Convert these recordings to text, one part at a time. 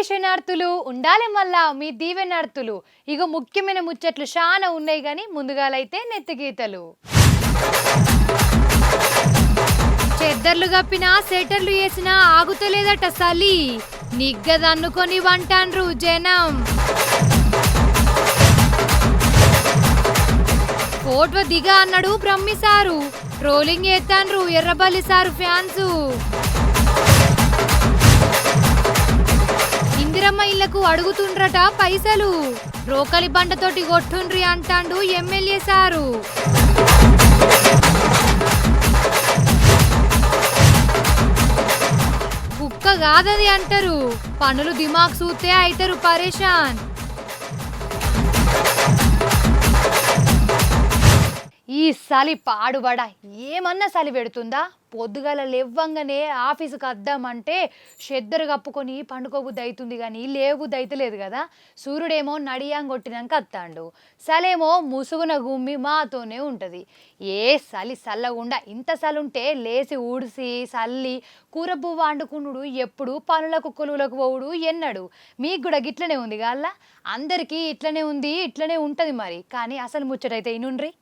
శనార్థులు ఉండాలి మళ్ళా మీ దీవెనార్థులు. ఇగో ముఖ్యమైన ముచ్చట్లు చాలా ఉన్నాయి కానీ ముందుగాలైతే నెత్తిగీతలు. చెద్దర్లు కప్పినా సెటర్లు వేసినా ఆగుతలేదట సలి. నిగ్గదన్నుకొని వంటాన్రు జనం. ఫోటో దిగా అన్నాడు బ్రహ్మిసారు. ట్రోలింగ్ చేస్తాన్రు ఎర్రబల్లి సారు ఫ్యాన్సు. ఇందిరమ్మ ఇళ్లకు అడుగుతుండ్రట పైసలు. రోకలి బండతోటి కొట్టుండ్రి అంటాండు ఎమ్మెల్యే సారు. కుక్క కాదది అంటారు. పనులు దిమాగ్ సూతే అయితారు పరేషాన్. ఈ సలి పాడుబడ ఏమన్నా సలి పెడుతుందా? పొద్దుగాల లేవ్వంగానే ఆఫీసుకు వద్దామంటే చెద్దరు కప్పుకొని పండుకోబుద్ది అవుతుంది కానీ లేవబుద్ది అయితలేదు కదా. సూర్యుడేమో నడియాం కొట్టినాక వస్తాడు, సలేమో ముసుగున గుమ్మి మాతోనే ఉంటుంది. ఏ సలి సల్లగుండా ఇంత సలుంటే లేచి ఊడిసి సల్లి కూర పువ్వు వండుకున్నాడు ఎప్పుడు పనులకు కొలువులకు పోవుడు ఎన్నడు. మీకు కూడా గిట్లనే ఉంది కాళ్ళ, అందరికీ ఇట్లనే ఉంది ఇట్లనే ఉంటుంది మరి. కానీ అసలు ముచ్చటైతే ఇనుండ్రి.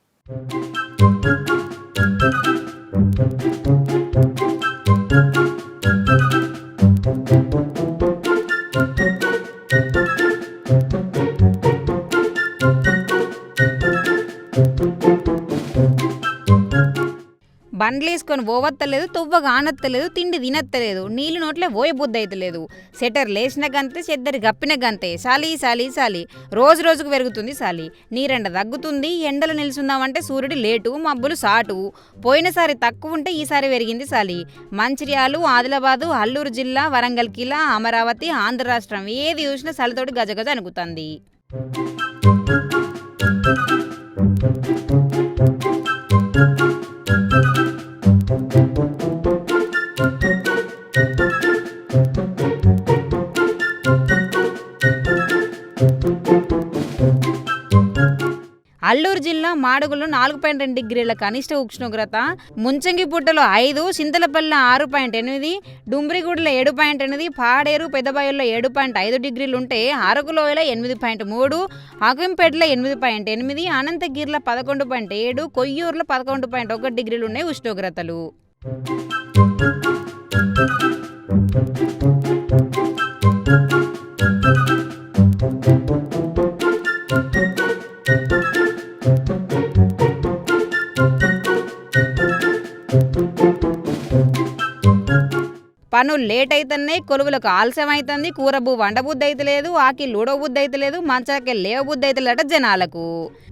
బండ్లేసుకొని పోవత్తలేదు, తువ్వగా ఆనత్తలేదు, తిండి తినత్తలేదు, నీళ్ళు నోట్లే పోయే బుద్ధి అయితలేదు. సెటర్ లేచిన గంతే, చెద్దరి గప్పిన గంతే. సాలి సాలి సాలి రోజు రోజుకు పెరుగుతుంది సాలి. నీరెండ తగ్గుతుంది, ఎండలు నిలుచుందామంటే సూర్యుడు లేటు, మబ్బులు సాటు. పోయినసారి తక్కువ ఉంటే ఈసారి పెరిగింది సాలి. మంచిర్యాలు, ఆదిలాబాదు, అల్లూరు జిల్లా, వరంగల్ కిలా, అమరావతి, ఆంధ్ర రాష్ట్రం ఏది చూసినా చలితోటి గజగజ అనుకుతుంది. అల్లూరు జిల్లా మాడుగులో 4.2 డిగ్రీల కనిష్ట ఉష్ణోగ్రత, ముంచంగిపుట్టలో 5, చింతలపల్లి 6.8, డుంబ్రిగూడలో 7.8, పాడేరు పెద్దబాయిల్లో 7.5 డిగ్రీలుంటే అరకులోయలో 8.3, అకంపేటలో 8.8, అనంతగిరిలో 11.7, కొయ్యూరులో 11.1 డిగ్రీలు ఉన్నాయి ఉష్ణోగ్రతలు. పనులు లేట్ అవుతున్నాయి, కొలువులకు ఆలస్యం అవుతుంది, కూరబు వండబుద్ధి అయితలేదు, ఆకి లూడబుద్ధి అయితలేదు, మంచాకి లేవబుద్ధి అయితలేట జనాలకు.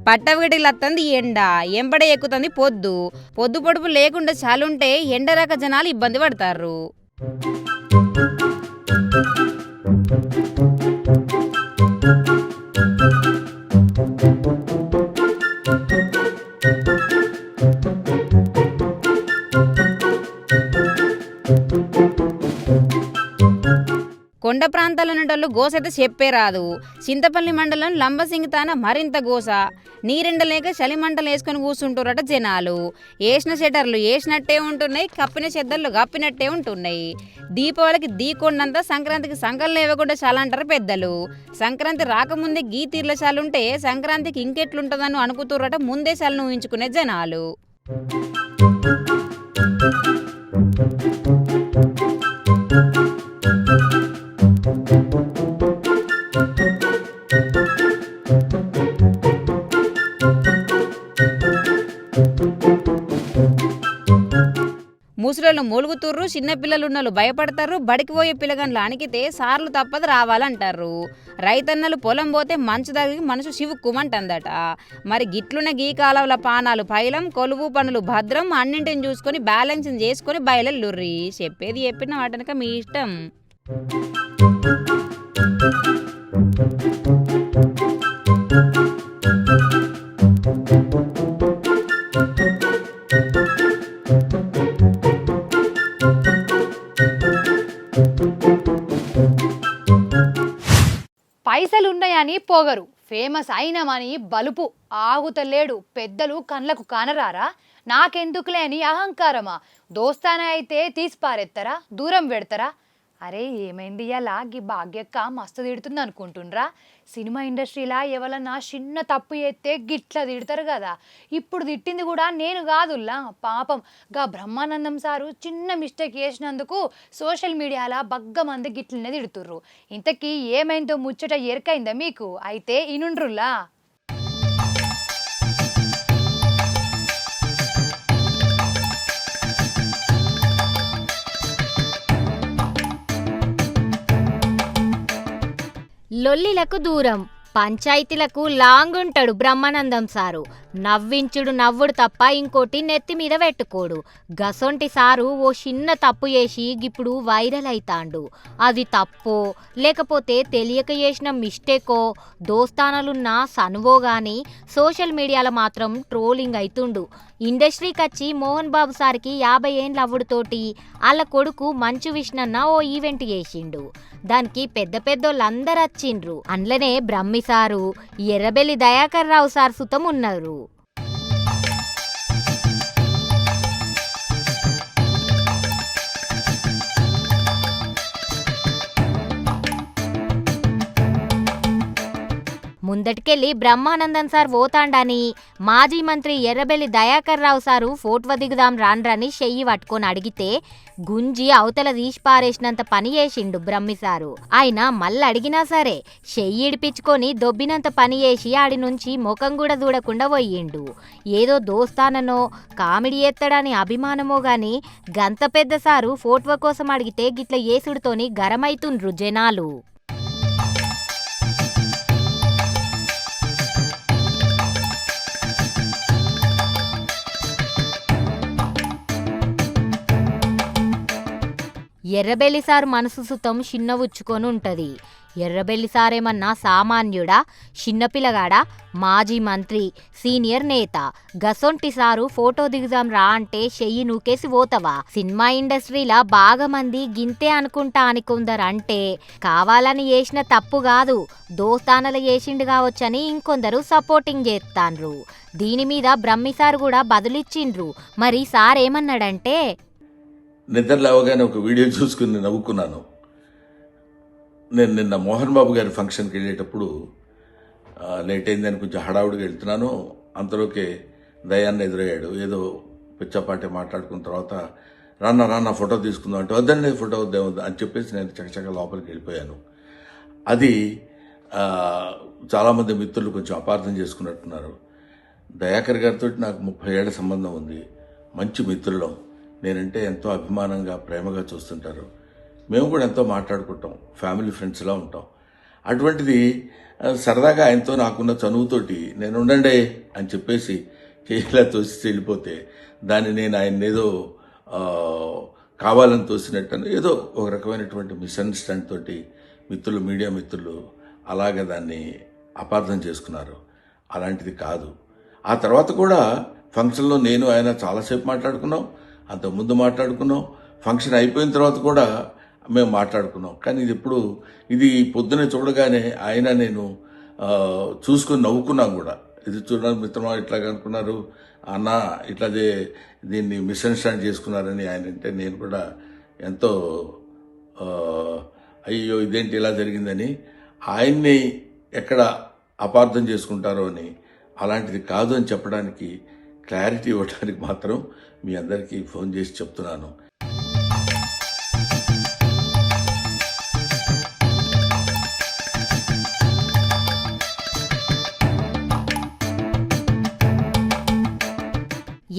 పట్టవిటికి వస్తుంది ఎండ, ఎంబడే ఎక్కుతుంది పొద్దు. పొద్దు పొడుపు లేకుండా చాలుంటే ఎండరాక జనాలు ఇబ్బంది పడతారు. కొండ ప్రాంతాల నుండి గోసైతే చెప్పే రాదు. చింతపల్లి మండలం లంబసింగితాన మరింత గోస. నీరెండలేక చలిమంటలు వేసుకొని కూర్చుంటారట జనాలు. వేసిన షెటర్లు వేసినట్టే ఉంటున్నాయి, కప్పిన చెద్దర్లు కప్పినట్టే ఉంటున్నాయి. దీపావళికి దీకొండంతా, సంక్రాంతికి సంకల్ని ఇవ్వకుండా చాలా అంటారు పెద్దలు. సంక్రాంతి రాకముందే గీ తీర్ల చాలుంటే సంక్రాంతికి ఇంకెట్లుంటుందని అనుకుతుర్రట ముందే చాలను ఊహించుకునే జనాలు. ముసలోళ్ళు మూలుగుతుర్రు, చిన్నపిల్లలున్నోళ్ళు భయపడతారు, బడికి పోయే పిల్లగాన్లు అణికితే సార్లు తప్పదు రావాలంటారు. రైతన్నలు పొలం పోతే మంచు తగిలి మనసు శివుక్కుమంటుందట. మరి గిట్లున్న గీ కాలవల పానాలు పైలం, కొలువు పనులు భద్రం, అన్నింటిని చూసుకొని బ్యాలెన్సింగ్ చేసుకొని బయలుర్రి. చెప్పేది చెప్పిన వాటనక మీ ఇష్టం. పైసలున్నాయని పొగరు, ఫేమస్ అయినామని బలుపు. ఆగుతలేడు పెద్దలు కళ్ళకు కానరారా? నాకెందుకులే అని అహంకారమా? దోస్తానా అయితే తీసి పారెత్తారా, దూరం పెడతారా? అరే ఏమైంది ఇలా గీ భాగ్యక్క మస్తు తిడుతుంది అనుకుంటుండ్రా? సినిమా ఇండస్ట్రీలా ఎవరన్నా చిన్న తప్పు చేస్తే గిట్లా తిడతారు కదా. ఇప్పుడు తిట్టింది కూడా నేను కాదుల్లా, పాపం గా బ్రహ్మానందం సారు చిన్న మిస్టేక్ చేసినందుకు సోషల్ మీడియాలో బగ్గ మంది గిట్లనే తిడుతుర్రు. ఇంతకీ ఏమైందో ముచ్చట ఎరకైందా మీకు? అయితే ఇనుండ్రుల్లా. లొల్లిలకు దూరం, పంచాయతీలకు లాంగ్ ఉంటాడు బ్రహ్మానందం సారు. నవ్వించుడు నవ్వుడు తప్ప ఇంకోటి నెత్తి మీద పెట్టుకోడు. గసొంటి సారు ఓ చిన్న తప్పు చేసి ఇప్పుడు వైరల్ అయితాండు. అది తప్పో లేకపోతే తెలియక చేసిన మిస్టేకో దోస్తానలున్న సనువో గాని సోషల్ మీడియాలో మాత్రం ట్రోలింగ్ అయితుండు. ఇండస్ట్రీకి వచ్చి మోహన్ బాబు సార్కి 50 ఏండ్ల అవ్వుడుతోటి వాళ్ళ కొడుకు మంచు విష్ణన్న ఓ ఈవెంట్ చేసిండు. దానికి పెద్ద పెద్దోళ్ళందరూ వచ్చిండ్రు. అందులోనే బ్రహ్మి సారు, ఎర్రబెల్లి దయాకర్ రావు సార్ సుతం ఉన్నారు. ముందటికెళ్ళి బ్రహ్మానందం సార్ పోతాండని మాజీ మంత్రి ఎర్రబెల్లి దయాకర్ రావు సారు ఫోటో దిగుదాం రాండ్రని చెయ్యి పట్టుకొని అడిగితే గుంజి అవతల తీసి పారేసినంత పని చేసిండు బ్రహ్మి సారు. ఆయన మళ్ళీ అడిగినా సరే చెయ్యి ఇడిపించుకొని దొబ్బినంత పని చేసి ఆడి నుంచి ముఖం కూడా చూడకుండా పోయిండు. ఏదో దోస్తాననో కామెడీ ఎత్తడని అభిమానమో గాని గంత పెద్ద సారు ఫోటో కోసం అడిగితే గిట్ల ఏసుడితోని గరమైతుండ్రు జనాలు. ఎర్రబెల్లి సార్ మనసు సుతం చిన్నవుచ్చుకొని ఉంటది. ఎర్రబెల్లి సారేమన్నా సామాన్యుడా, చిన్నపిల్లగాడా? మాజీ మంత్రి, సీనియర్ నేత. గసొంటి సారు ఫోటో దిగుదాం రా అంటే చెయ్యి నూకేసి పోతవా? సినిమా ఇండస్ట్రీలా బాగా మంది గింతే అనుకుంటా అని కొందరంటే కావాలని చేసిన తప్పు కాదు, దోస్తానలు చేసిండు కావచ్చని ఇంకొందరు సపోర్టింగ్ చేస్తాండ్రు. దీని మీద బ్రహ్మి సార్ కూడా బదులిచ్చిండ్రు. మరి సార్ ఏమన్నాడంటే, నిద్ర లేవగానే ఒక వీడియో చూసుకుని నవ్వుకున్నాను. నేను నిన్న మోహన్ బాబు గారి ఫంక్షన్కి వెళ్ళేటప్పుడు లేట్ అయిందని కొంచెం హడావుడిగా వెళ్తున్నాను. అంతలోకే దయాన్ని ఎదురయ్యాడు. ఏదో పిచ్చపాటి మాట్లాడుకున్న తర్వాత రాన్న ఫోటో తీసుకుందాం అంటే వద్దండి ఫోటో వద్దా అని చెప్పేసి నేను చకచక లోపలికి వెళ్ళిపోయాను. అది చాలామంది మిత్రులు కొంచెం అపార్థం చేసుకున్నట్టున్నారు. దయాకర్ గారితో నాకు 30 ఏళ్ల సంబంధం ఉంది. మంచి మిత్రులం. నేనంటే ఎంతో అభిమానంగా ప్రేమగా చూస్తుంటారు. మేము కూడా ఎంతో మాట్లాడుకుంటాం, ఫ్యామిలీ ఫ్రెండ్స్లా ఉంటాం. అటువంటిది సరదాగా ఆయనతో నాకున్న చనువుతోటి నేను ఉండండి అని చెప్పేసి చేయిలా తోసి వెళ్ళిపోతే దాన్ని నేను ఆయన ఏదో కావాలని తోసినట్టు ఏదో ఒక రకమైనటువంటి మిస్అండర్స్టాండ్ తోటి మిత్రులు, మీడియా మిత్రులు అలాగే దాన్ని అపార్థం చేసుకున్నారు. అలాంటిది కాదు. ఆ తర్వాత కూడా ఫంక్షన్లో నేను ఆయన చాలాసేపు మాట్లాడుకున్నాం, అంతకుముందు మాట్లాడుకున్నాం, ఫంక్షన్ అయిపోయిన తర్వాత కూడా మేము మాట్లాడుకున్నాం. కానీ ఇది పొద్దునే చూడగానే ఆయన నేను చూసుకొని నవ్వుకున్నాం కూడా. ఇది చూడడానికి మిత్రమా ఇట్లాగా అనుకున్నారు అన్న, ఇట్లా దీన్ని మిస్అండర్స్టాండ్ చేసుకున్నారని ఆయన అంటే నేను కూడా ఎంతో అయ్యో ఇదేంటి ఇలా జరిగిందని, ఆయన్ని ఎక్కడ అపార్థం చేసుకుంటారో అని, అలాంటిది కాదు అని చెప్పడానికి, క్లారిటీ ఇవ్వడానికి మాత్రం మీ అందరికీ ఫోన్ చేసి చెప్తున్నాను.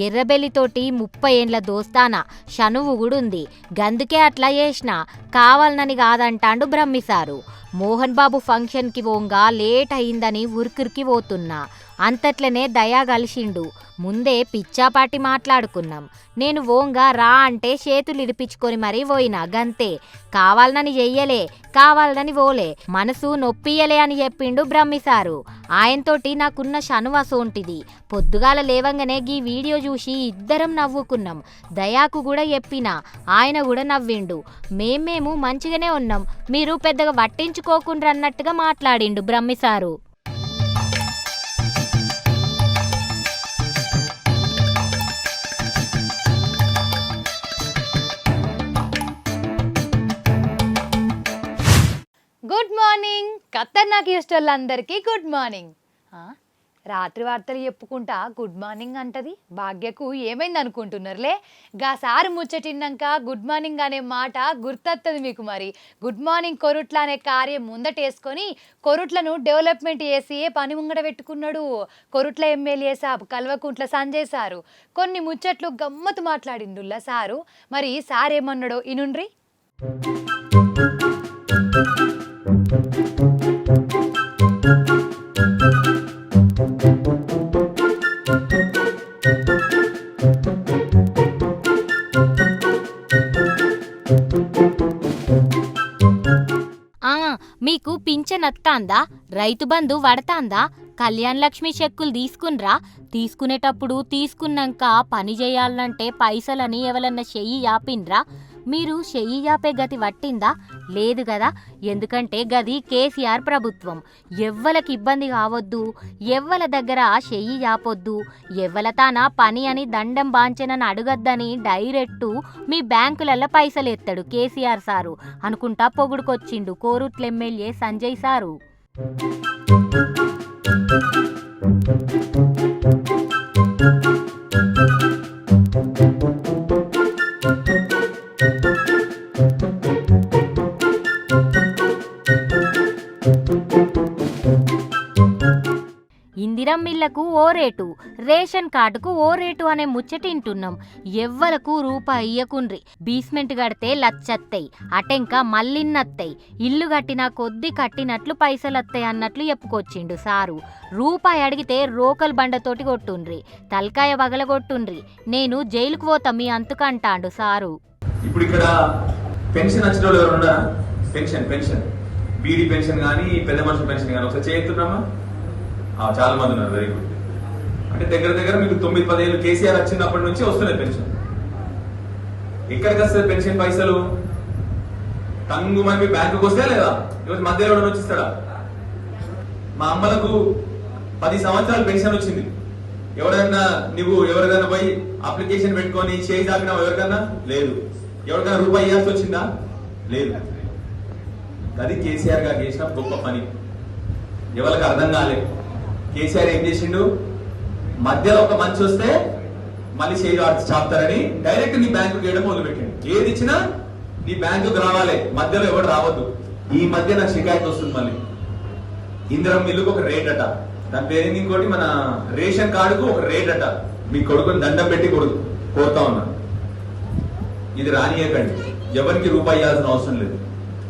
ఎర్రబెల్లితోటి 30 ఏండ్ల దోస్తానా, చనువు గుడుంది. గందుకే అట్లా చేసిన, కావాలనని కాదంటాండు బ్రహ్మిసారు. మోహన్ బాబు ఫంక్షన్కి పోంగా లేట్ అయిందని ఉరికిరికి పోతున్నా. అంతట్లనే దయా కలిసిండు. ముందే పిచ్చాపాటి మాట్లాడుకున్నాం. నేను ఓంగా రా అంటే చేతులు ఇడిపించుకొని మరీ పోయినా, గంతే. కావాలనని చెయ్యలే, కావాలని పోలే, మనసు నొప్పియలే అని చెప్పిండు బ్రహ్మిసారు. ఆయనతోటి నాకున్న చనువసోంటిది. పొద్దుగాల లేవంగానే గీ వీడియో చూసి ఇద్దరం నవ్వుకున్నాం. దయాకు కూడా చెప్పినా, ఆయన కూడా నవ్విండు. మేము మంచిగానే ఉన్నాం, మీరు పెద్దగా పట్టించుకోకుండా అన్నట్టుగా మాట్లాడిండు బ్రహ్మిసారు. సినిమాకి ఇష్టోళ్ళందరికీ గుడ్ మార్నింగ్. రాత్రి వార్తలు చెప్పుకుంటా గుడ్ మార్నింగ్ అంటది. భాగ్యకు ఏమైంది అనుకుంటున్నారులే. గా సారు ముచ్చటిన్నాక గుడ్ మార్నింగ్ అనే మాట గుర్తొస్తుంది మీకు. మరి గుడ్ మార్నింగ్ కొరుట్ల అనే కార్యం ముందటేసుకొని కొరుట్లను డెవలప్మెంట్ చేసి పని ముంగట పెట్టుకున్నాడు కొరుట్ల ఎమ్మెల్యే సాబ్ కల్వకుంట్ల సంజయ్ సారు. కొన్ని ముచ్చట్లు గమ్మత్తు మాట్లాడిండుల్లా సారు. మరి సార్ ఏమన్నాడో ఇనుండ్రి. మీకు పింఛన్ వస్తాందా? రైతు బంధు వడతాందా? కళ్యాణ్ లక్ష్మి చెక్కులు తీసుకున్రా? తీసుకునేటప్పుడు తీసుకున్నాక పని చేయాలంటే పైసలని ఎవరన్నా చెయ్యి యాపిన్రా? మీరు చెయ్యి యాపే గతి పట్టిందా? లేదు కదా. ఎందుకంటే గది కేసీఆర్ ప్రభుత్వం. ఎవ్వలకి ఇబ్బంది కావద్దు, ఎవ్వల దగ్గర చెయ్యి యాపొద్దు, ఎవ్వలతానా పని అని దండం బాంచెనని అడగద్దని డైరెక్టు మీ బ్యాంకులలో పైసలు ఎత్తాడు కేసీఆర్ సారు అనుకుంటా పొగుడుకొచ్చిండు కోరుట్ల ఎమ్మెల్యే సంజయ్ సారు. ఇందిరమ్మిళ్లకు ఓ రేటు, రేషన్ కార్డుకు ఓ రేటు అనే ముచ్చటింటున్నాం. ఎవ్వలకు రూపాయి ఇయ్యకుండ్రి. బీస్మెంట్ కడితే లచ్చత్తయి, అటెంక మళ్ళిన్నత్తయి, ఇల్లు కట్టినా కొద్ది కట్టినట్లు పైసలత్తయి అన్నట్లు చెప్పుకొచ్చిండు సారు. రూపాయి అడిగితే రోకల్ బండతోటి కొట్టుండ్రి, తలకాయ వగలగొట్టుండ్రి, నేను జైలుకు పోతా మీ అంతుకంటాండు సారు. ఇప్పుడు ఇక్కడ పెన్షన్ వచ్చిన వాళ్ళు ఎవరు ఉన్నారా? పెన్షన్ బీడీ పెన్షన్ కానీ పెద్ద మనుషుల పెన్షన్ కానీ ఒకసారి చేస్తున్నామా? చాలా మంది ఉన్నారు. Very good. అంటే దగ్గర మీకు 9-10 ఏళ్ళు కేసీఆర్ వచ్చినప్పటి నుంచి వస్తున్నాయి పెన్షన్. ఎక్కడికి వస్తుంది పెన్షన్ పైసలు? టంగు మనకి బ్యాంకుకి వస్తే లేదా? ఈరోజు మధ్యలో వచ్చిస్తాడా? మా అమ్మలకు 10 సంవత్సరాలు పెన్షన్ వచ్చింది. ఎవరికైనా పోయి అప్లికేషన్ పెట్టుకొని చేయి తాకినావు? ఎవరికన్నా లేదు. ఎవరికైనా రూపాయి ఇవ్వాల్సి వచ్చిందా? లేదు. అది కేసీఆర్ గారు చేసిన గొప్ప పని. ఎవరికి అర్థం కాలేదు. కేసీఆర్ ఏం చేసిండు? మధ్యలో ఒక మంచి వస్తే మళ్ళీ చేయి చాపుతారని డైరెక్ట్ నీ బ్యాంకు చేయడం మొదలు పెట్టిండు. ఏది ఇచ్చినా నీ బ్యాంకుకు రావాలి, మధ్యలో ఎవరు రావద్దు. ఈ మధ్య నాకు షికాయత్ వస్తుంది. మళ్ళీ ఇందిరమ్మ ఇల్లుకు ఒక రేట్ అట, దాని పేరు ఇంకోటి మన రేషన్ కార్డుకు ఒక రేట్ అట. మీ కొడుకుని దండం పెట్టి కోరుతా ఉన్నా, ఇది రానియకండి. ఎవరికి రూపాయి ఇవ్వాల్సిన అవసరం లేదు.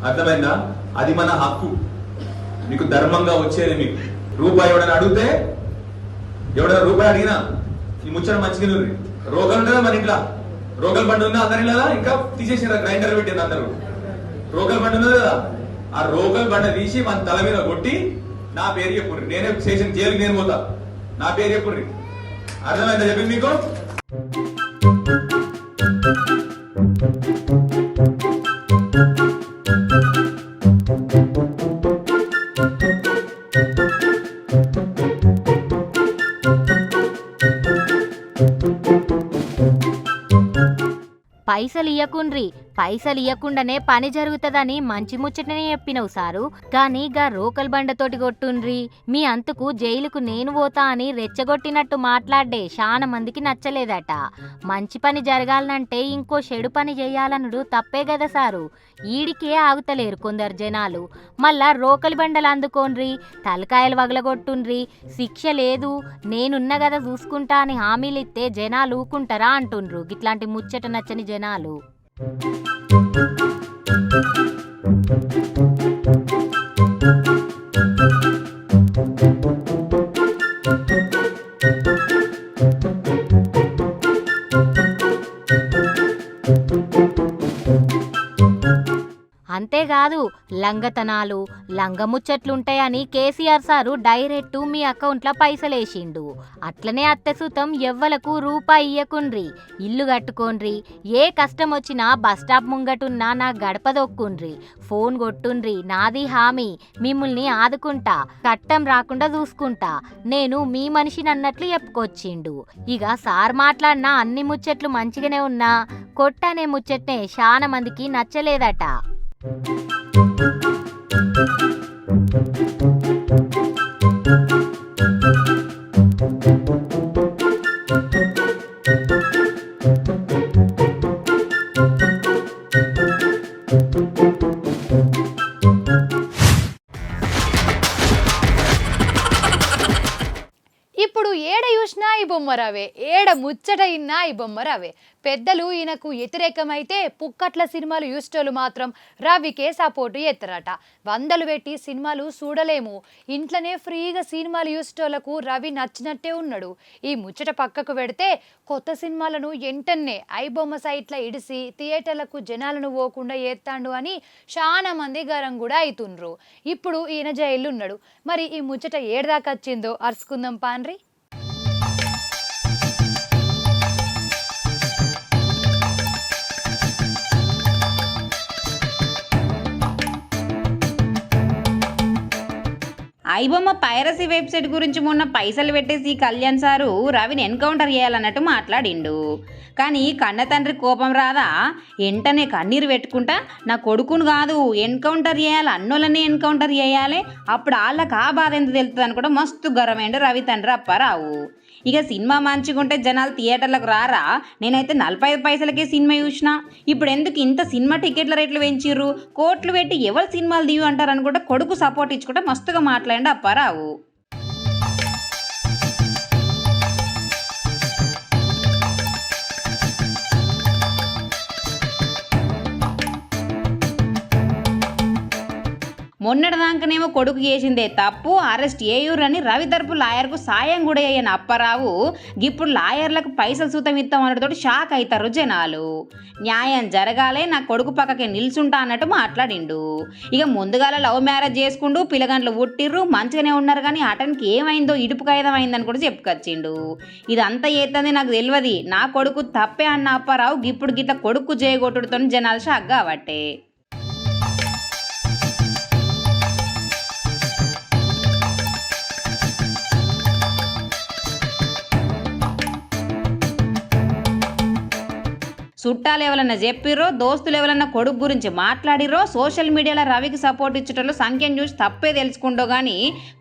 అర్థమైందా? అది మన హక్కు, మీకు ధర్మంగా వచ్చేది. మీకు రూపాయి ఎవడైనా అడిగితే, ఎవడైనా రూపాయి అడిగినా ఈ ముచ్చట మంచిగా రోగలు ఉంటుందా మన ఇంట్లో? రోగల బండి ఉందా అందరి ఇలా? ఇంకా తీసేసారు, గ్రైండర్ పెట్టింది అందరూ. రోగల బండి ఉన్నది కదా, ఆ రోగల బండి తీసి మన తల మీద కొట్టి నా పేరు చెప్పుర్రి, నేనే స్టేషన్ జైలుకి నేను పోతా, నా పేరు చెప్పుర్రి. అర్థమైందా చెప్పింది మీకు? పైసలు ఇయ్యకుండ్రి, పైసలు ఇయ్యకుండానే పని జరుగుతుందని మంచి ముచ్చటనే చెప్పినవు సారు. కానీ గా రోకల్ బండతోటి కొట్టుండ్రి, మీ అంతుకు జైలుకు నేను పోతా అని రెచ్చగొట్టినట్టు మాట్లాడే చాలా మందికి నచ్చలేదట. మంచి పని జరగాలంటే ఇంకో చెడు పని చేయాలనుడు తప్పే కదా సారు. ఈడికే ఆగుతలేరు కొందరు జనాలు. మళ్ళా రోకలి బండలు అందుకోండ్రి, తలకాయలు వగలగొట్టుండ్రి, శిక్ష లేదు, నేనున్న కదా చూసుకుంటా అని హామీలు ఇస్తే జనాలు ఊకుంటారా అంటుండ్రు ఇట్లాంటి ముచ్చట నచ్చని జనాలు. అంతేకాదు లంగతనాలు లంగముచ్చట్లుంటాయని కేసీఆర్ సారు డైరెక్టు మీ అకౌంట్లో పైసలేసిండు. అట్లనే అత్తెసుతం ఎవ్వలకు రూపాయి ఇయ్యకుండ్రి, ఇల్లు కట్టుకోండ్రి, ఏ కష్టం వచ్చినా బస్టాప్ ముంగటున్నా నా గడప దొక్కుండ్రి, ఫోన్ కొట్టుండ్రి, నాది హామీ, మిమ్మల్ని ఆదుకుంటా, కట్టం రాకుండా చూసుకుంటా, నేను మీ మనిషిని అన్నట్లు చెప్పుకొచ్చిండు. ఇక సార్ మాట్లాడిన అన్ని ముచ్చట్లు మంచిగానే ఉన్నా కొట్టనే ముచ్చట్నే చాలా మందికి నచ్చలేదట. ఇప్పుడు ఏడ చూసినా ఈ బొమ్మ రావే, ఏడ ముచ్చట ఇన్నా ఈ బొమ్మ రావే. పెద్దలు ఈయనకు వ్యతిరేకమైతే పుక్కట్ల సినిమాలు చూసేటోళ్ళు మాత్రం రవికే సపోర్టు చేస్తారట. వందలు పెట్టి సినిమాలు చూడలేము, ఇంట్లోనే ఫ్రీగా సినిమాలు చూసేటోళ్లకు రవి నచ్చినట్టే ఉన్నాడు. ఈ ముచ్చట పక్కకు పెడితే కొత్త సినిమాలను ఎంటనే ఐబొమ్మ సైట్ల ఇడిసి థియేటర్లకు జనాలను పోకుండా చేస్తాడు అని చాలా మంది గరం కూడా అవుతుండ్రు. ఇప్పుడు ఈయన జైలు ఉన్నాడు. మరి ఈ ముచ్చట ఏడదాకా వచ్చిందో అరుచుకుందాం పాన్రి. ఐబొమ్మ పైరసీ వెబ్సైట్ గురించి మొన్న పైసలు పెట్టేసి కళ్యాణ్ సారు రవిని ఎన్కౌంటర్ చేయాలన్నట్టు మాట్లాడిండు. కానీ కన్న తండ్రి కోపం రాదా, వెంటనే కన్నీరు పెట్టుకుంటా నా కొడుకును కాదు ఎన్కౌంటర్ చేయాలి, అన్నోళ్ళనే ఎన్కౌంటర్ చేయాలి, అప్పుడు వాళ్ళకి ఆ బాధ ఎంత తెలుస్తుంది అని కూడా మస్తు గర్వమైండు రవి తండ్రి అప్పారావు. ఇక సినిమా మంచిగుంటే జనాలు థియేటర్లకు రారా, నేనైతే 45 పైసలకే సినిమా చూసిన, ఇప్పుడు ఎందుకు ఇంత సినిమా టికెట్ల రేట్లు పెంచిర్రు, కోట్లు పెట్టి ఎవరు సినిమాలు దిగు అంటారు అనుకుంటే కొడుకు సపోర్ట్ ఇచ్చుకుంటే మస్తుగా మాట్లాడిండు అప్పారావు. మొన్నటిదాకానేమో కొడుకు చేసిందే తప్పు, అరెస్ట్ చేయరని రవి తరపు లాయర్కు సాయం కూడా అయ్యని అప్పారావు ఇప్పుడు లాయర్లకు పైసలు సూతం ఇస్తామన్నతోటి షాక్ అవుతారు జనాలు. న్యాయం జరగాలే, నా కొడుకు పక్కకి నిల్చుంటా అన్నట్టు మాట్లాడిండు. ఇక ముందుగాల లవ్ మ్యారేజ్ చేసుకుంటూ పిల్లగంటలు పుట్టిర్రు, మంచిగానే ఉన్నారు, కానీ అతనికి ఏమైందో ఇడుపు ఖైదం అయిందని కూడా చెప్పుకొచ్చిండు. ఇదంతా ఏతంది నాకు తెలియదు, నా కొడుకు తప్పే అన్న అప్పారావు ఇప్పుడు గిట్ల కొడుకు చేయగొట్టుడుతో జనాలు షాక్ కాబట్టే. చుట్టాలు ఎవరన్నా చెప్పిర్రో, దోస్తులు ఎవరన్నా కొడుకు గురించి మాట్లాడిర్రో, సోషల్ మీడియాలో రవికి సపోర్ట్ ఇచ్చేటోళ్ళు సంఖ్యను చూసి తప్పే తెలుసుకుంటో కానీ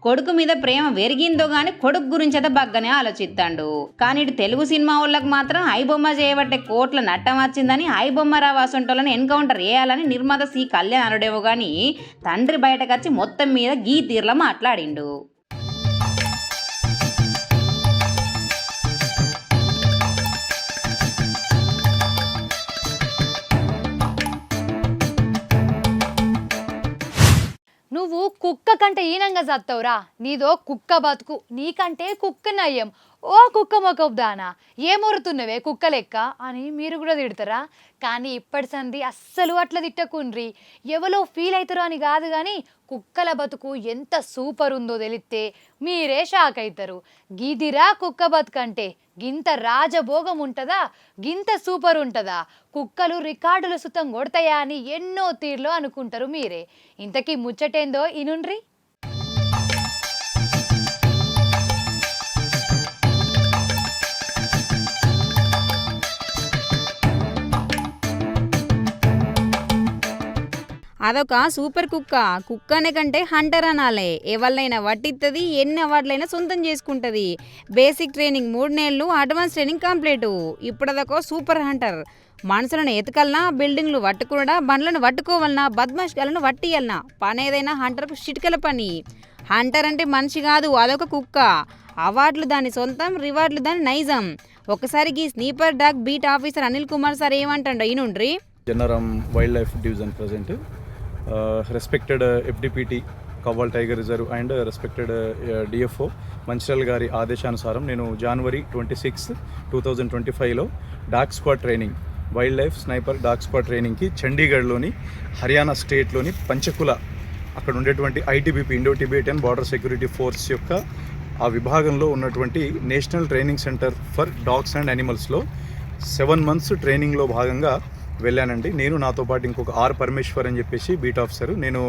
కొడుకు మీద ప్రేమ పెరిగిందో కానీ కొడుకు గురించి అయితే బగ్గనే ఆలోచిస్తాడు. కానీ ఇటు తెలుగు సినిమా వాళ్ళకి మాత్రం ఐబొమ్మ చేయబట్టే కోట్ల నట్టం వచ్చిందని ఐబొమ్మ రావు అసంటోళ్ళని ఎన్కౌంటర్ చేయాలని నిర్మాత సి కళ్యాణ్ అనుడేవో కానీ తండ్రి బయటకు వచ్చి మొత్తం మీద గీ తీర్లా మాట్లాడిండు. నువ్వు కుక్క కంటే ఈనంగా చత్తవురా, నీదో కుక్క బతుకు, నీకంటే కుక్క నయ్యం. ఓ కుక్క మొక్కదానా, ఏమొరుతున్నవే కుక్క లెక్క అని మీరు కూడా తిడతారా? కానీ ఇప్పటి సంది అస్సలు అట్లా తిట్టకుండ్రి. ఎవరో ఫీల్ అవుతారో అని కాదు, కానీ కుక్కల బతుకు ఎంత సూపర్ ఉందో తెలిస్తే మీరే షాక్ అవుతారు. గిదిరా కుక్క బతుకు అంటే, గింత రాజభోగం ఉంటుందా, గింత సూపర్ ఉంటుందా, కుక్కలు రికార్డులు సుతం కొడతాయా అని ఎన్నో తీర్లో అనుకుంటారు మీరే. ఇంతకీ ముచ్చటేందో ఇనుండ్రి. అదొక సూపర్ కుక్క, కుక్కనే కంటే హంటర్ అనాలే. ఎవరినైనా వట్టిస్తుంది, ఎన్ని అవార్డులైనా సొంతం చేసుకుంటుంది. బేసిక్ ట్రైనింగ్ 3 నెలలు, అడ్వాన్స్ ట్రైనింగ్ కంప్లీట్. ఇప్పుడు అదొక సూపర్ హంటర్. మనుషులను ఎతకలనా, బిల్డింగ్లు పట్టుకున్నా, బండ్లను పట్టుకోవాలన్నా, బద్మాష్గాలను వట్టియాలనా, పని ఏదైనా హంటర్కు చిటికల పని. హంటర్ అంటే మనిషి కాదు, అదొక కుక్క. అవార్డులు దాని సొంతం, రివార్డులు దాని నైజం. ఒకసారికి sniper dog beat officer Anil Kumar sir ఏమంటాడో ఈనుండ్రి. Jannaram wildlife division present, respected FDPT Kavval tiger reserve and respected DFO Mancherial గారి ఆదేశానుసారం నేను January 26, 2025లో dog squad training, wildlife sniper dog squad ట్రైనింగ్కి చండీగఢ్లోని హర్యానా స్టేట్లోని పంచకుల అక్కడ ఉండేటువంటి ITBP Indo Tibetan border security force యొక్క ఆ విభాగంలో ఉన్నటువంటి national training centre for dogs and యానిమల్స్లో 7 months ట్రైనింగ్లో భాగంగా వెళ్ళానండి. నేను నాతో పాటు ఇంకొక R పరమేశ్వర్ అని చెప్పేసి బీట్ ఆఫీసర్, నేను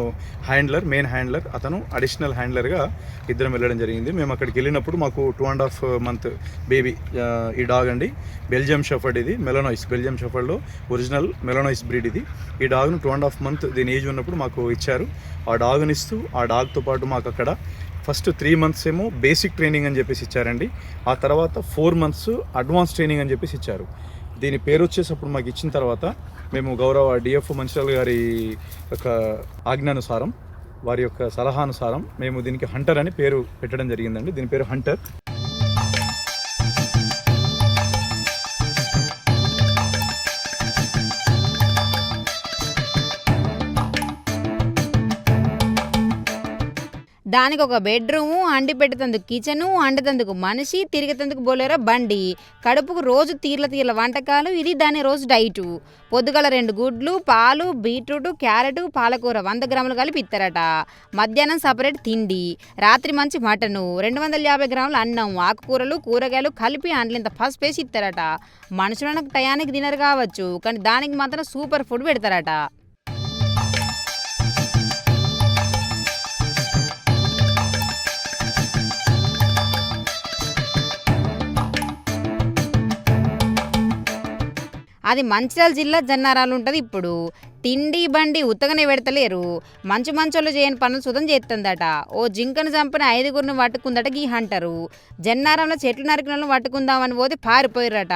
హ్యాండ్లర్, మెయిన్ హ్యాండ్లర్, అతను అడిషనల్ హ్యాండ్లర్గా ఇద్దరం వెళ్ళడం జరిగింది. మేము అక్కడికి వెళ్ళినప్పుడు మాకు 2.5 month బేబీ ఈ డాగ్ అండి, బెల్జియం షెఫర్డ్, ఇది మెలనోయిస్, బెల్జియం షెఫర్డ్లో ఒరిజినల్ మెలనోయిస్ బ్రీడ్ ఇది. ఈ డాగ్ను 2.5 month దీని ఏజ్ ఉన్నప్పుడు మాకు ఇచ్చారు. ఆ డాగ్ని ఇస్తూ ఆ డాగ్తో పాటు మాకు అక్కడ ఫస్ట్ 3 months ఏమో బేసిక్ ట్రైనింగ్ అని చెప్పేసి ఇచ్చారండి. ఆ తర్వాత 4 months అడ్వాన్స్ ట్రైనింగ్ అని చెప్పేసి ఇచ్చారు. దీని పేరు వచ్చేసి అప్పుడు మాకు ఇచ్చిన తర్వాత మేము గౌరవ డిఎఫ్ఓ మంచిర్యాల గారి యొక్క ఆజ్ఞానుసారం, వారి యొక్క సలహానుసారం మేము దీనికి హంటర్ అని పేరు పెట్టడం జరిగిందండి. దీని పేరు హంటర్. దానికి ఒక బెడ్రూము, అండి పెట్టేందుకు కిచెను, అండేందుకు మనిషి, తిరిగేందుకు బోలేరా బండి, కడుపుకు రోజు తీర్ల వంటకాలు. ఇది దాని రోజు డైటు. పొద్దుగల 2 గుడ్లు, పాలు, బీట్రూట్, క్యారెట్, పాలకూర 100 గ్రాములు కలిపి ఇస్తారట. మధ్యాహ్నం సపరేట్ తిండి, రాత్రి మంచి మటను, 250 గ్రాముల అన్నం, ఆకుకూరలు, కూరగాయలు కలిపి అండ్లింత పసుపు వేసి ఇస్తారట. మనుషులకు టయానికి తినరు కావచ్చు, కానీ దానికి మాత్రం సూపర్ ఫుడ్ పెడతారట. అది మంచిర్యాల జిల్లా జన్నారాలు ఉంటుంది. ఇప్పుడు తిండి బండి ఉత్తగానే పెడతలేరు, మంచోళ్ళు చేయని పనులు సుతం చేస్తుందట. ఓ జింకను చంపిన 5గురిని పట్టుకుందట గీ హంటరు. జన్నారంలో చెట్లు నరికిన పట్టుకుందామని పోతే పారిపోయారట.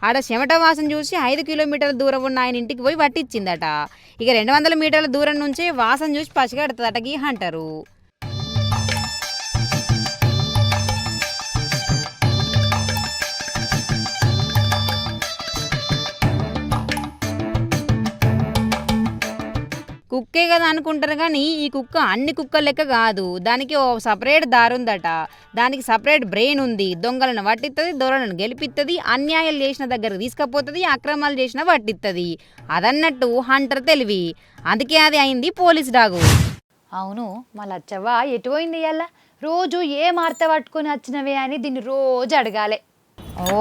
ఆడ చెమట వాసన చూసి 5 కిలోమీటర్ల దూరం ఉన్న ఆయన ఇంటికి పోయి పట్టించిందట. ఇక 200 మీటర్ల దూరం నుంచే వాసన చూసి పసిగడుతుందట గీ హంటరు. కుక్కే కదా అనుకుంటారు, కానీ ఈ కుక్క అన్ని కుక్కల లెక్క కాదు. దానికి ఓ సపరేట్ దారి ఉందట. దానికి సపరేట్ బ్రెయిన్ ఉంది. దొంగలను పట్టిస్తుంది, దొరలను గెలిపిస్తుంది, అన్యాయాలు చేసిన దగ్గర తీసుకుపోతుంది, అక్రమాలు చేసిన పట్టిస్తుంది. అదన్నట్టు హంటర్ తెలివి. అందుకే అది అయింది పోలీస్ డాగు. అవును, మా లచ్చవ్వ ఎటు పోయింది ఇవాళ? రోజు ఏ మార్త పట్టుకొని వచ్చినవే అని దీన్ని రోజు అడగాలి. ఓ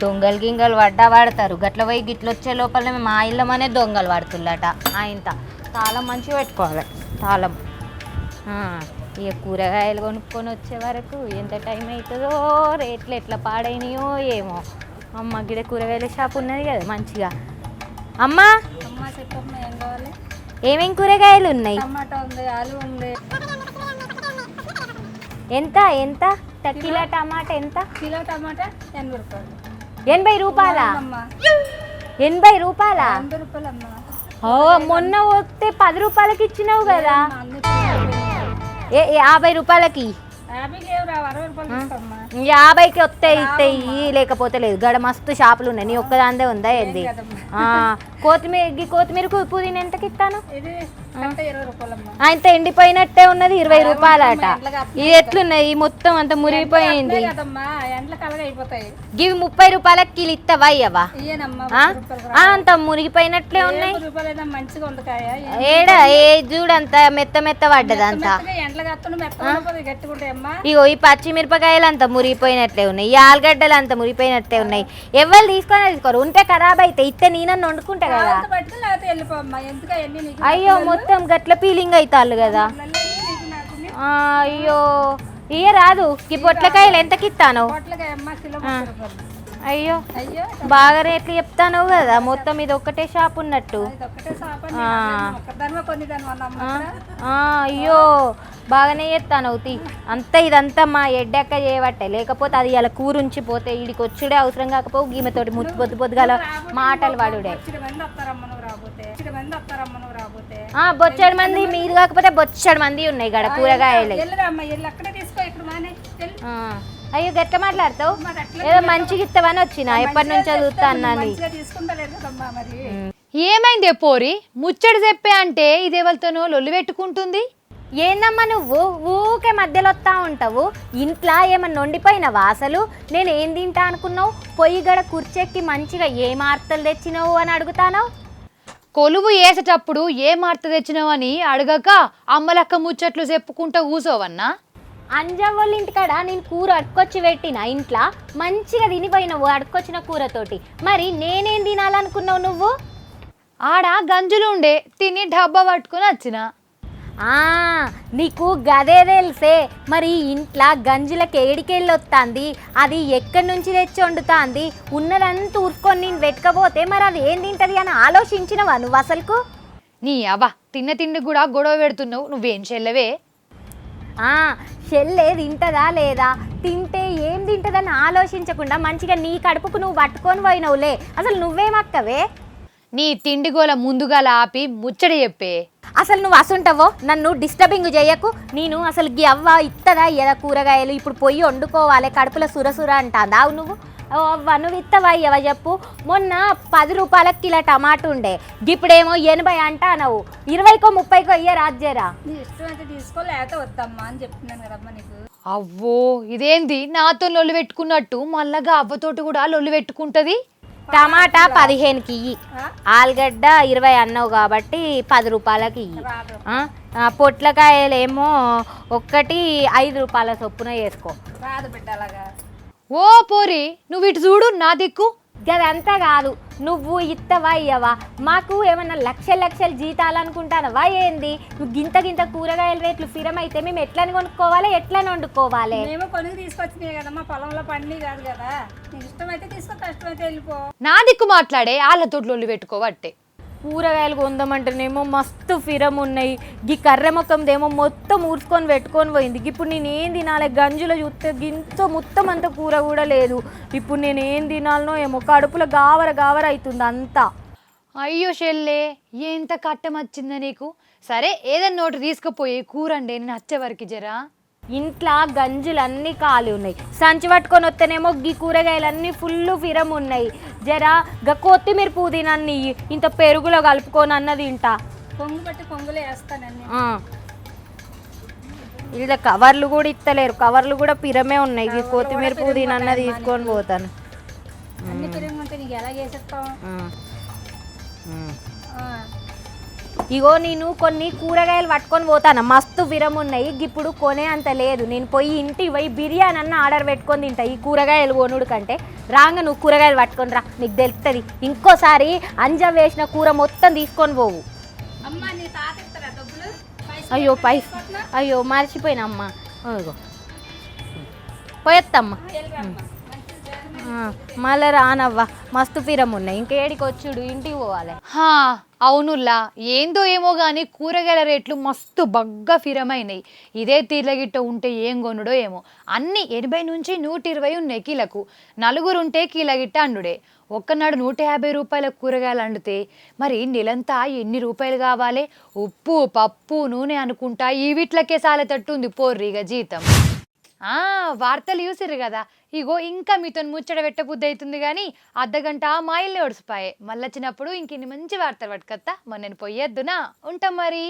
దొంగలు గింగలు పడతారు, గట్ల పోయి గిట్లొచ్చే లోపల మా ఇళ్ళమనే దొంగలు పడుతుల్లట. ఇంత తాళం మంచిగా పెట్టుకోవాలి, తాళం. ఇక కూరగాయలు కొనుక్కొని వచ్చే వరకు ఎంత టైం అవుతుందో, రేట్లు ఎట్లా పాడైనాయో ఏమో. అమ్మ గిడ కూరగాయల షాప్ ఉన్నది కదా మంచిగా. అమ్మా చెప్పమ్మా, ఏం కావాలి? ఏమేం కూరగాయలు ఉన్నాయి? టమాటా ఉంది, ఆలు ఉంది. ఎంత ఎంత కిలో టమాటా ఎంత? కిలో టమాటా 80 రూపాయలు. 80 రూపాయలా? అమ్మా 80 రూపాయలా? 80 రూపాయలు అమ్మా. మొన్న వస్తే 10 రూపాయలకి ఇచ్చినావు కదా. అన్ని 50 రూపాయలకి 50 లేవు రా, 60 రూపాయలు తీసుకోమ్మా. 50కి వస్తాయి ఇస్తాయి, లేకపోతే లేదు. గడ మస్తు షాపులు ఉన్నాయి, నీ ఒక్కదాందే ఉందా ఏంది? కొత్తిమీరకు పుదీనా ఎంతకి ఇస్తాను? ఇది కట్ట 20 రూపాయలమ్మా. అంత ఎండిపోయినట్టే ఉన్నది, 20 రూపాయలట. ఇది ఎట్లున్నాయి? మొత్తం అంత మురిగిపోయింది కదమ్మా, ఎండ్లకు అలాగే అయిపోతాయి. ఇవి 30 రూపాయలకి కిలో ఇస్తావా? ఇయ్యవా? ఇయ్యనమ్మా, అంత మురిగిపోయినట్లే ఉన్నాయి. 30 రూపాయలు మంచిగా వండుతాయా? ఏడ ఏ చూడంత మెత్త మెత్త పడ్డదంతా. ఎండ్ల కత్తను మెత్త గట్టుకుంటాయమ్మా. ఇగో ఈ పచ్చిమిరపకాయలు అంత మురిగిపోయినట్లే ఉన్నాయి, ఈ ఆలుగడ్డలు అంత మురిగిపోయినట్టే ఉన్నాయి. ఎవరు తీసుకోరు, ఉంటే ఖరాబ్ అయితే ఇస్తే నేనన్ను వండుకుంటా కదా. పట్టుకుని లేకపోతే వెళ్ళిపోమ్మా. ఎందుకు అవన్నీ నీకు? అయ్యో మొత్తం గట్ల ఫీలింగ్ అవుతాళ్ళు కదా. అయ్యో ఇయ్య రాదు. ఈ పొట్లకాయలు ఎంతకి ఇస్తాను? పొట్లకాయమ్మా కిలో 30 రూపాయలు. అయ్యో అయ్యో బాగా రేట్లు చెప్తాను కదా. మొత్తం ఇది ఒక్కటే షాప్ ఉన్నట్టు. ఇదొక్కటే సాపండి, ఒక్కదానివే కొన్ని దానివల్ల. అయ్యో బాగానే చేస్తాను అవుతి అంతా. ఇదంతా మా ఎడ్డక్క చేయబట్టే, లేకపోతే అది ఇలా కూరుంచిపోతే ఈడికి వచ్చుడే అవసరం కాకపోవు. గీమెతోటి పొద్దుగల మాటలు వాడుడే. బొచ్చడి మంది మీరు కాకపోతే బొచ్చడి మంది ఉన్నాయి గడ కూరగాయలు. అయ్యో గట్ట మాట్లాడతావు, ఏదో మంచిగా ఇస్తావని వచ్చిన. ఎప్పటి నుంచో చూస్తా అన్నాను. ఏమైందే పోరి? ముచ్చడి చెప్పే అంటే ఇది ఎవరితోనో లొల్లి పెట్టుకుంటుంది. ఏందమ్మా నువ్వు ఊకే మధ్యలో వస్తా ఉంటావు? ఇంట్లో ఏమన్నా వండిపోయినావా అసలు? నేను ఏం తింటా అనుకున్నావు? పొయ్యి గడ కుర్చెక్కి మంచిగా ఏ మార్తలు తెచ్చినావు అని అడుగుతాను. కొలువు వేసేటప్పుడు ఏ మార్త తెచ్చినావని అడగక అమ్మలక్క ముచ్చట్లు చెప్పుకుంటూ కూసోవన్నా? అంజవ్వోళ్ళ ఇంటికాడ నేను కూర అడుకొచ్చి పెట్టిన, ఇంట్లో మంచిగా తినిపోయినావు అడుకొచ్చిన కూరతోటి. మరి నేనేం తినాలనుకున్నావు నువ్వు? ఆడ గంజులు ఉండే, తిని డబ్బా పట్టుకుని వచ్చిన. నీకు గదే తెలిసే. మరి ఇంట్లో గంజులకు ఏడికెళ్ళి వస్తుంది, అది ఎక్కడి నుంచి తెచ్చి వండుతుంది? ఉన్నదంతా ఊరుకొని నేను పెట్టుకపోతే మరి అది ఏం తింటుంది అని ఆలోచించినవా నువ్వు అసలుకు? నీ అవ్వ తిన్న తిండి కూడా గొడవ పెడుతున్నావు, నువ్వేం చెల్లవే? చెల్లే తింటదా లేదా, తింటే ఏం తింటదని ఆలోచించకుండా మంచిగా నీ కడుపుకు నువ్వు పట్టుకొని పోయినవులే. అసలు నువ్వేమక్కవే? నీ తిండిగోల ముందుగాల ఆపి ముచ్చట చెప్పే. అసలు నువ్వు అసుంటావో నన్ను డిస్టర్బింగ్ చేయకు. నేను అసలు గీ అవ్వ ఇత్తదా ఎద కూరగాయలు ఇప్పుడు పొయ్యి వండుకోవాలి కడుపులో సురసుర అంటాందా నువ్వు? ఓ అవ్వ నువ్వు ఇత్తవా ఇవ్వ చెప్పు. మొన్న 10 రూపాయలకి కిలో టమాటా ఉండే, ఇప్పుడేమో 80 అంటానవు. 20కో 30కో అయ్యే రాజ్యరా. నీ ఇష్టం అయితే తీసుకో, లేకపోతే వద్దమ్మా అని చెప్తున్నాను కదమ్మా నీకు. అవ్వో ఇదేంది నాతో లొల్లు పెట్టుకున్నట్టు మళ్ళగా అవ్వతోటి కూడా లొల్లు పెట్టుకుంటది. టమాటా 15కి ఇయ్యి, ఆలుగడ్డ 20 అన్నావు కాబట్టి 10 రూపాయలకి ఇయ్యి. పొట్లకాయలు ఏమో ఒక్కటి 5 రూపాయల చొప్పున వేసుకో. రాదు బిడ్డ అలాగా. ఓ పోరి నువ్వు ఇటు చూడు నా దిక్కు. గదంతా కాదు, నువ్వు ఇత్తవా ఇయ్యవా? మాకు ఏమన్నా లక్షల జీతాలు అనుకుంటానవా ఏంది? నువ్వు గింత కూరగాయల రేట్లు ఫిరమైతే మేము ఎట్లని కొనుక్కోవాలి, ఎట్లని వండుకోవాలి? మేము కొని తీసుకొచ్చినాయి కదమ్మా, పొలంలో పండి కాదు కదా. నీకు ఇష్టమైతే తీసుకో, కష్టమైతే వెళ్ళిపో. నా దిక్కు మాట్లాడే వాళ్ళతోటి లొల్లు పెట్టుకోవట్టే. కూరగాయలు కొందామంటేనేమో మస్తు ఫిరం ఉన్నాయి, గీ కర్రె మొక్కందేమో మొత్తం ఊడ్చుకొని పెట్టుకొని పోయింది. ఇప్పుడు నేను ఏం తినాలి? గంజులో చూస్తే గింత మొత్తం అంత కూర కూడా లేదు. ఇప్పుడు నేను ఏం తినాలనో ఏమో, కడుపులో గావర అవుతుంది అంతా. అయ్యో చెల్లే ఎంత కట్టం వచ్చిందా నీకు? సరే ఏదన్నా నోటు తీసుకుపోయి కూరండి నేను వచ్చేవరకు జరా. ఇంట్లో గంజులన్నీ ఖాళీ ఉన్నాయి, సంచి పట్టుకొని వస్తేనేమో గీ కూరగాయలన్నీ ఫుల్ ఫిరం ఉన్నాయి. జరా కొత్తిమీర పుదీనాన్ని ఇంత పెరుగులో కలుపుకొని అన్నది తింటా. పొంగు పట్టి పొంగులే వేస్తానని. ఇలా కవర్లు కూడా ఇస్తలేరు, కవర్లు కూడా పిరమే ఉన్నాయి. ఈ కొత్తిమీర పుదీనా అన్న తీసుకొని పోతాను. అన్ని పిరంగా ఉంటే నీకు ఎలా చేసేస్తావు? ఇగో నేను కొన్ని కూరగాయలు పట్టుకొని పోతాను, మస్తు ఫిరం ఉన్నాయి. ఇప్పుడు కొనే అంత లేదు. నేను పోయి ఇంటికి పోయి బిర్యానీ అన్న ఆర్డర్ పెట్టుకొని తింటా ఈ కూరగాయలు కొనుడు కంటే. రాగా నువ్వు కూరగాయలు పట్టుకొని రా, నీకు తెలుస్తుంది. ఇంకోసారి అంజం వేసిన కూర మొత్తం తీసుకొని పోవు. అమ్మా నీ తాత ఇస్తారా డబ్బులు? అయ్యో మర్చిపోయినమ్మా. ఇగో పోయొత్తమ్మా, మళ్ళీ రానవ్వా. మస్తు ఫిరం ఉన్నాయి, ఇంకేడికి వచ్చుడు, ఇంటికి పోవాలి. హా అవునుల్లా ఏందో ఏమో కానీ కూరగాయల రేట్లు మస్తు బగ్గా ఫిరమైనాయి. ఇదే తీర్లగిట్ట ఉంటే ఏం కొనుడో ఏమో. అన్నీ 80 నుంచి 120 ఉన్నాయి కిలకు. నలుగురు ఉంటే కిలగిట్ట అండుడే. ఒక్కనాడు 150 రూపాయల కూరగాయలు అండితే మరి నెలంతా ఎన్ని రూపాయలు కావాలి? ఉప్పు పప్పు నూనె అనుకుంటా ఈ వీట్లకే సాలెతట్టుంది పోర్రిగా జీతం. వార్తలు చూసిర్రు కదా. ఇగో ఇంకా మీతో ముచ్చట పెట్టబుద్ధి అవుతుంది కానీ అర్ధగంట మా ఇల్లు ఒడిసిపోయే. మళ్ళీ వచ్చినప్పుడు ఇంకిన్ని మంచి వార్తలు పట్టుకత్తా. మరి నేను పోయేద్దునా, ఉంటాం మరి.